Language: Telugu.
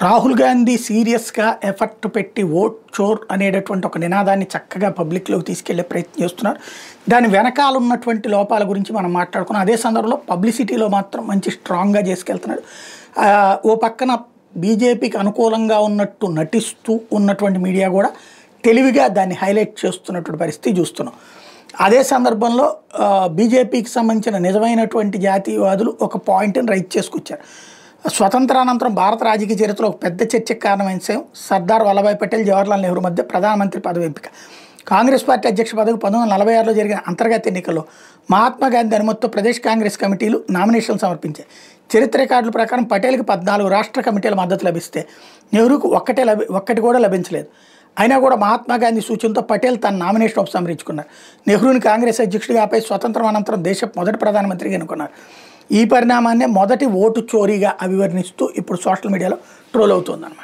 రాహుల్ గాంధీ సీరియస్గా ఎఫర్ట్ పెట్టి ఓట్ చోర్ అనేటటువంటి ఒక నినాదాన్ని చక్కగా పబ్లిక్లోకి తీసుకెళ్లే ప్రయత్నం చేస్తున్నారు. దాని వెనకాల ఉన్నటువంటి లోపాల గురించి మనం మాట్లాడుకున్నాం. అదే సందర్భంలో పబ్లిసిటీలో మాత్రం మంచి స్ట్రాంగ్గా చేసుకెళ్తున్నాడు. ఓ పక్కన బీజేపీకి అనుకూలంగా ఉన్నట్టు నటిస్తూ ఉన్నటువంటి మీడియా కూడా తెలివిగా దాన్ని హైలైట్ చేస్తున్నటువంటి పరిస్థితి చూస్తున్నాం. అదే సందర్భంలో బీజేపీకి సంబంధించిన నిజమైనటువంటి జాతీయవాదులు ఒక పాయింట్ని రైట్ చేసుకొచ్చారు. స్వతంత్రానంతరం భారత రాజకీయ చరిత్రలో ఒక పెద్ద చర్చకు కారణమైన విషయం సర్దార్ వల్లభాయ్ పటేల్, జవహర్లాల్ నెహ్రూ మధ్య ప్రధానమంత్రి పదవి ఎంపిక. కాంగ్రెస్ పార్టీ అధ్యక్ష పదవికి 1946లో జరిగిన అంతర్గత ఎన్నికల్లో మహాత్మా గాంధీ అనుమతితో ప్రదేశ్ కాంగ్రెస్ కమిటీలు నామినేషన్లు సమర్పించాయి. చరిత్ర రికార్డుల ప్రకారం పటేల్కి 14 రాష్ట్ర కమిటీల మద్దతు లభిస్తే నెహ్రూకు ఒక్కటి కూడా లభించలేదు. అయినా కూడా మహాత్మా గాంధీ సూచనతో పటేల్ తన నామినేషన్ ఉపసంహరించుకున్నారు. నెహ్రూని కాంగ్రెస్ అధ్యక్షుడిగా ఆపై స్వతంత్రం అనంతరం దేశ మొదటి ప్రధానమంత్రిగా ఎన్నుకున్నారు. ఈ పరిణామాన్నే మొదటి ఓటు చోరీగా అభివర్ణిస్తూ ఇప్పుడు సోషల్ మీడియాలో ట్రోల్ అవుతుందన్నమాట.